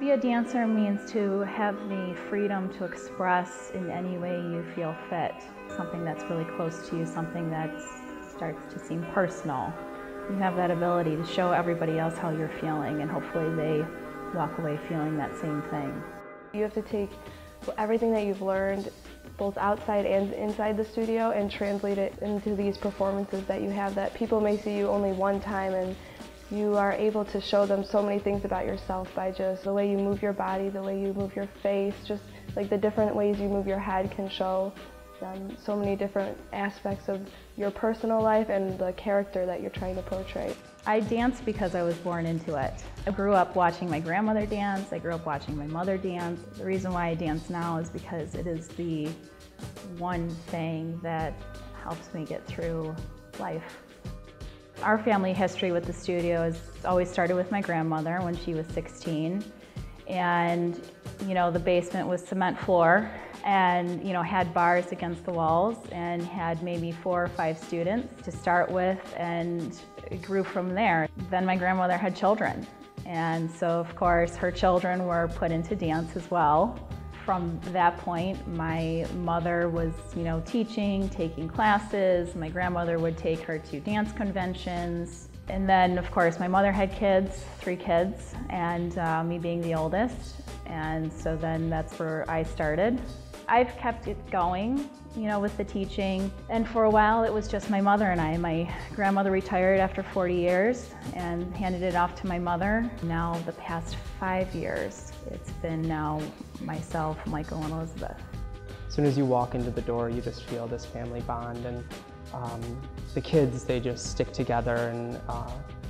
To be a dancer means to have the freedom to express in any way you feel fit, something that's really close to you, something that starts to seem personal. You have that ability to show everybody else how you're feeling, and hopefully they walk away feeling that same thing. You have to take everything that you've learned, both outside and inside the studio, and translate it into these performances that you have that people may see you only one time, and you are able to show them so many things about yourself by just the way you move your body, the way you move your face, just like the different ways you move your head can show them so many different aspects of your personal life and the character that you're trying to portray. I dance because I was born into it. I grew up watching my grandmother dance, I grew up watching my mother dance. The reason why I dance now is because it is the one thing that helps me get through life. Our family history with the studio has always started with my grandmother when she was 16. And, the basement was cement floor and, had bars against the walls and had maybe 4 or 5 students to start with, and it grew from there. Then my grandmother had children. And so, of course, her children were put into dance as well. From that point, my mother was, teaching, taking classes. My grandmother would take her to dance conventions. And then, of course, my mother had kids, 3 kids, and me being the oldest. And so then that's where I started. I've kept it going, with the teaching. And for a while, it was just my mother and I. My grandmother retired after 40 years and handed it off to my mother. Now, the past 5 years, it's been now myself, Michael, and Elizabeth. As soon as you walk into the door, you just feel this family bond, and the kids, they just stick together and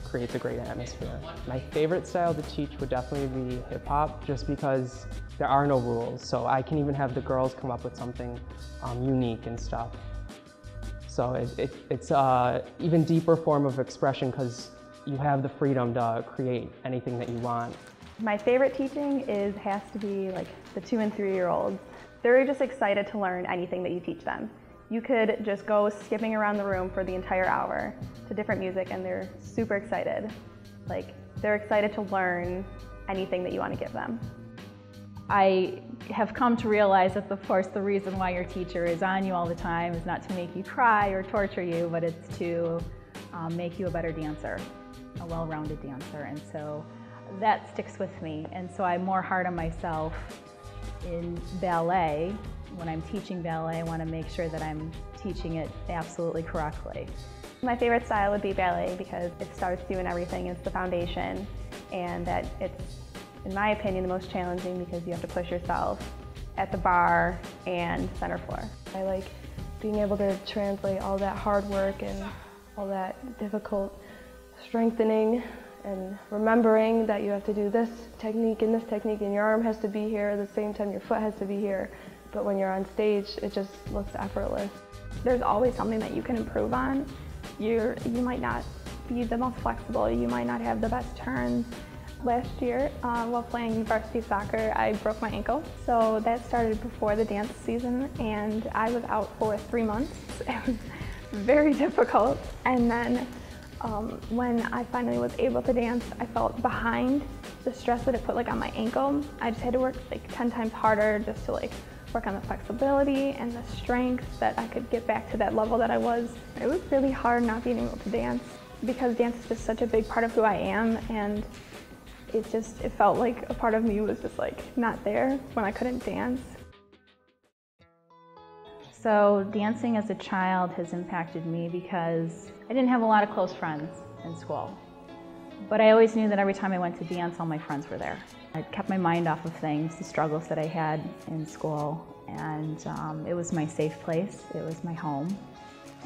creates a great atmosphere. My favorite style to teach would definitely be hip-hop, just because there are no rules, so I can even have the girls come up with something unique and stuff. So it's an even deeper form of expression because you have the freedom to create anything that you want. My favorite teaching has to be like the 2- and 3-year-olds. They're just excited to learn anything that you teach them. You could just go skipping around the room for the entire hour to different music and they're super excited. Like, they're excited to learn anything that you want to give them. I have come to realize that, of course, the reason why your teacher is on you all the time is not to make you cry or torture you, but it's to make you a better dancer, a well-rounded dancer. And so that sticks with me. And so I'm more hard on myself in ballet. When I'm teaching ballet, I want to make sure that I'm teaching it absolutely correctly. My favorite style would be ballet because it starts you in everything. It's the foundation, and that it's, in my opinion, the most challenging because you have to push yourself at the bar and center floor. I like being able to translate all that hard work and all that difficult strengthening and remembering that you have to do this technique and your arm has to be here at the same time your foot has to be here. But when you're on stage, it just looks effortless. There's always something that you can improve on. You might not be the most flexible, you might not have the best turns. Last year, while playing varsity soccer, I broke my ankle. So that started before the dance season, and I was out for 3 months. It was very difficult. And then when I finally was able to dance, I felt behind. The stress that it put on my ankle, I just had to work 10 times harder just to work on the flexibility and the strength that I could get back to that level that I was. It was really hard not being able to dance because dance is just such a big part of who I am, and it felt like a part of me was just not there when I couldn't dance. So dancing as a child has impacted me because I didn't have a lot of close friends in school. But I always knew that every time I went to dance, all my friends were there. I kept my mind off of things, the struggles that I had in school, and it was my safe place, it was my home.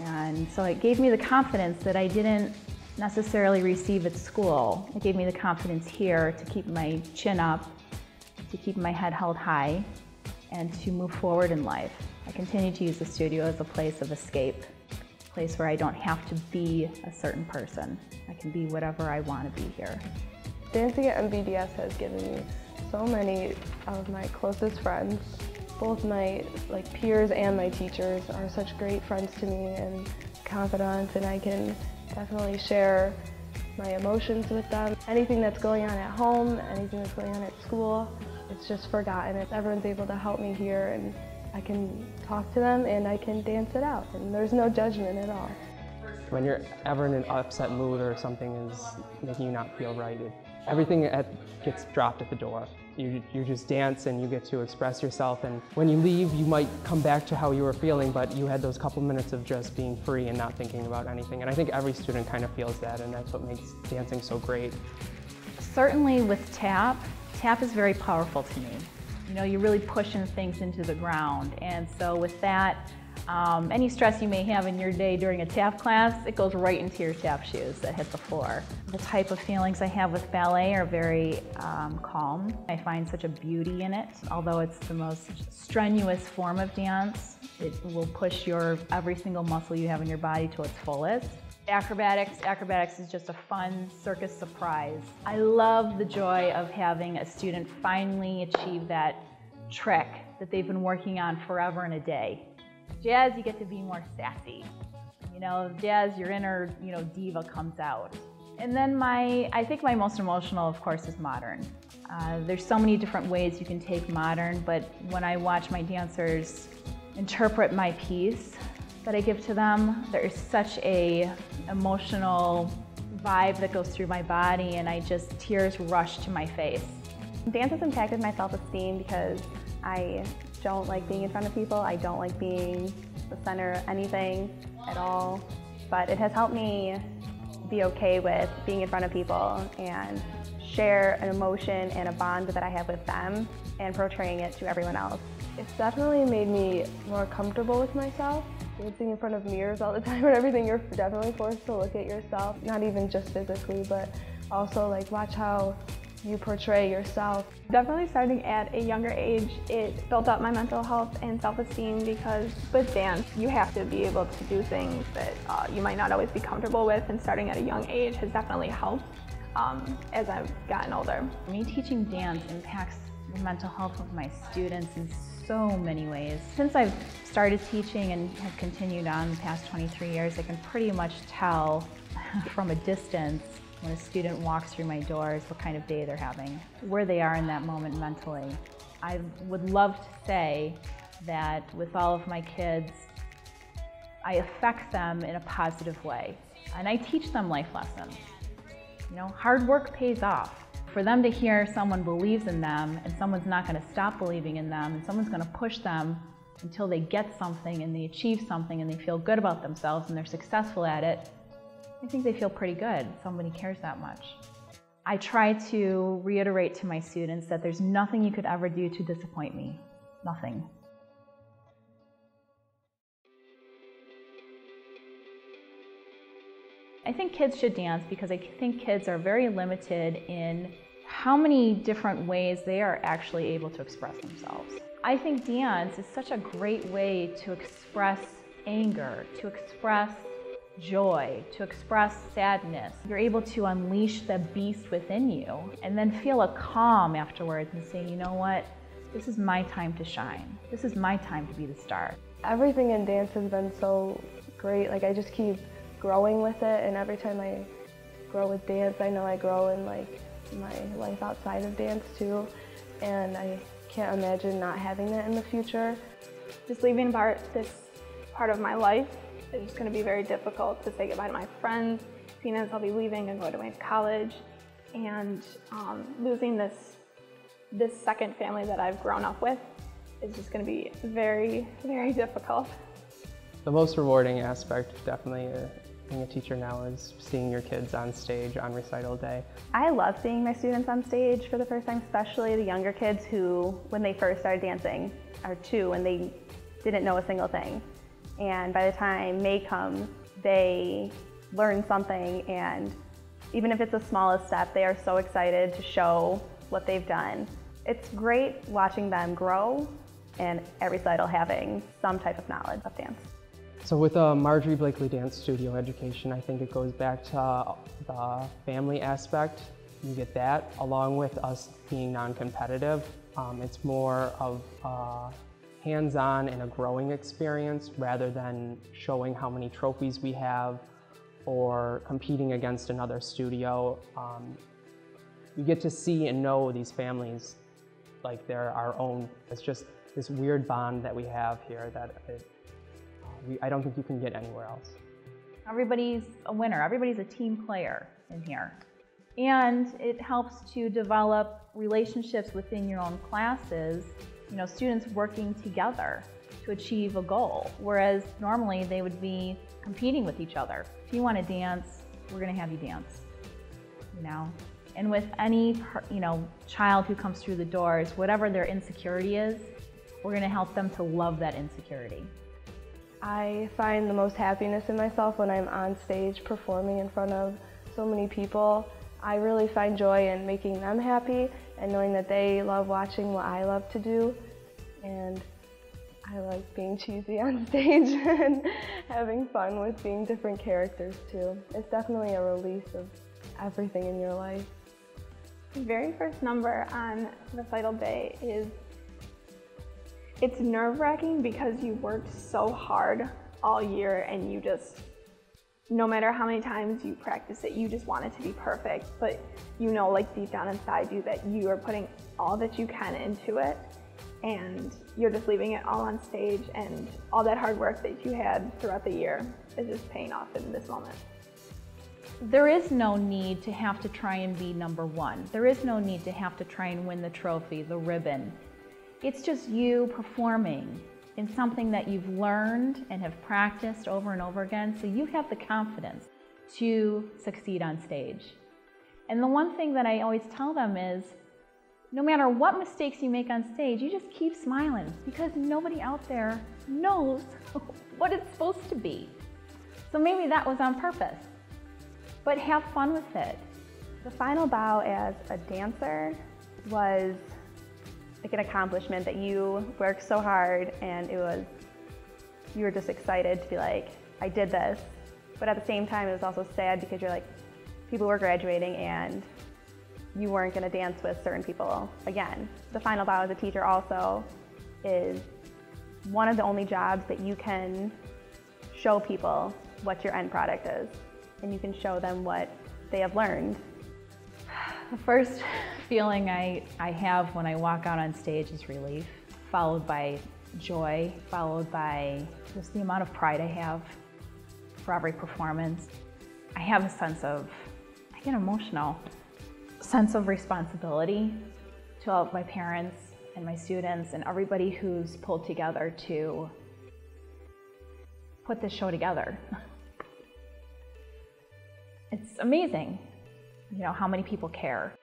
And so it gave me the confidence that I didn't necessarily receive at school. It gave me the confidence here to keep my chin up, to keep my head held high, and to move forward in life. I continue to use the studio as a place of escape, a place where I don't have to be a certain person. I can be whatever I want to be here. Dancing at MVDS has given me so many of my closest friends. Both my peers and my teachers are such great friends to me and confidants, and I can definitely share my emotions with them. Anything that's going on at home, anything that's going on at school, it's just forgotten. Everyone's able to help me here, and I can talk to them and I can dance it out, and there's no judgment at all. When you're ever in an upset mood or something is making you not feel right, everything gets dropped at the door. You just dance and you get to express yourself, and when you leave you might come back to how you were feeling, but you had those couple minutes of just being free and not thinking about anything. And I think every student kind of feels that, and that's what makes dancing so great. Certainly with tap is very powerful to me. You know, you're really pushing things into the ground, and so with that, any stress you may have in your day during a tap class, it goes right into your tap shoes that hit the floor. The type of feelings I have with ballet are very calm. I find such a beauty in it. Although it's the most strenuous form of dance, it will push every single muscle you have in your body to its fullest. Acrobatics is just a fun circus surprise. I love the joy of having a student finally achieve that trick that they've been working on forever and a day. Jazz, you get to be more sassy. You know, jazz, your inner, diva comes out. And then I think my most emotional, of course, is modern. There's so many different ways you can take modern, but when I watch my dancers interpret my piece that I give to them, there is such a emotional vibe that goes through my body, and tears rush to my face. Dance has impacted my self-esteem because I don't like being in front of people. I don't like being the center of anything at all. But it has helped me be okay with being in front of people and share an emotion and a bond that I have with them and portraying it to everyone else. It's definitely made me more comfortable with myself. Dancing in front of mirrors all the time and everything, you're definitely forced to look at yourself, not even just physically, but also like watch how you portray yourself. Definitely starting at a younger age, it built up my mental health and self-esteem, because with dance, you have to be able to do things that you might not always be comfortable with, and starting at a young age has definitely helped as I've gotten older. Me teaching dance impacts the mental health of my students in so many ways. Since I've started teaching and have continued on the past 23 years, I can pretty much tell from a distance when a student walks through my doors what kind of day they're having, where they are in that moment mentally. I would love to say that with all of my kids, I affect them in a positive way. And I teach them life lessons. You know, hard work pays off. For them to hear someone believes in them, and someone's not going to stop believing in them, and someone's going to push them until they get something and they achieve something and they feel good about themselves and they're successful at it, I think they feel pretty good. Somebody cares that much. I try to reiterate to my students that there's nothing you could ever do to disappoint me. Nothing. I think kids should dance because I think kids are very limited in how many different ways they are actually able to express themselves. I think dance is such a great way to express anger, to express joy, to express sadness. You're able to unleash the beast within you and then feel a calm afterwards and say, you know what, this is my time to shine. This is my time to be the star. Everything in dance has been so great. Like, I just keep growing with it, and every time I grow with dance, I know I grow in like my life outside of dance too, and I can't imagine not having that in the future. Just leaving this part of my life is going to be very difficult, to say goodbye to my friends, seeing as I'll be leaving and going to college, and losing this second family that I've grown up with is just going to be very, very difficult. The most rewarding aspect, definitely, being a teacher now, is seeing your kids on stage on recital day. I love seeing my students on stage for the first time, especially the younger kids who, when they first started dancing, are 2 and they didn't know a single thing. And by the time May comes, they learn something, and even if it's the smallest step, they are so excited to show what they've done. It's great watching them grow and at recital having some type of knowledge of dance. So with Marjorie Blakely Dance Studio education, I think it goes back to the family aspect. You get that, along with us being non-competitive. It's more of hands-on and a growing experience rather than showing how many trophies we have or competing against another studio. You get to see and know these families like they're our own. It's just this weird bond that we have here that I don't think you can get anywhere else. Everybody's a winner. Everybody's a team player in here. And it helps to develop relationships within your own classes, you know, students working together to achieve a goal, whereas normally they would be competing with each other. If you want to dance, we're going to have you dance, you know. And with any, you know, child who comes through the doors, whatever their insecurity is, we're going to help them to love that insecurity. I find the most happiness in myself when I'm on stage performing in front of so many people. I really find joy in making them happy and knowing that they love watching what I love to do. And I like being cheesy on stage and having fun with being different characters too. It's definitely a release of everything in your life. The very first number on recital day it's nerve-wracking because you worked so hard all year and you just, no matter how many times you practice it, you just want it to be perfect. But you know, like deep down inside you, that you are putting all that you can into it and you're just leaving it all on stage, and all that hard work that you had throughout the year is just paying off in this moment. There is no need to have to try and be number one. There is no need to have to try and win the trophy, the ribbon. It's just you performing in something that you've learned and have practiced over and over again, so you have the confidence to succeed on stage. And the one thing that I always tell them is, no matter what mistakes you make on stage, you just keep smiling, because nobody out there knows what it's supposed to be. So maybe that was on purpose, but have fun with it. The final bow as a dancer was like an accomplishment that you worked so hard, and you were just excited to be like, I did this. But at the same time, it was also sad because you're like, people were graduating and you weren't gonna dance with certain people again. The final bow as a teacher also is one of the only jobs that you can show people what your end product is, and you can show them what they have learned. The first feeling I have when I walk out on stage is relief, followed by joy, followed by just the amount of pride I have for every performance. I have a sense of, I get emotional, sense of responsibility to all of my parents and my students and everybody who's pulled together to put this show together. It's amazing, you know, how many people care.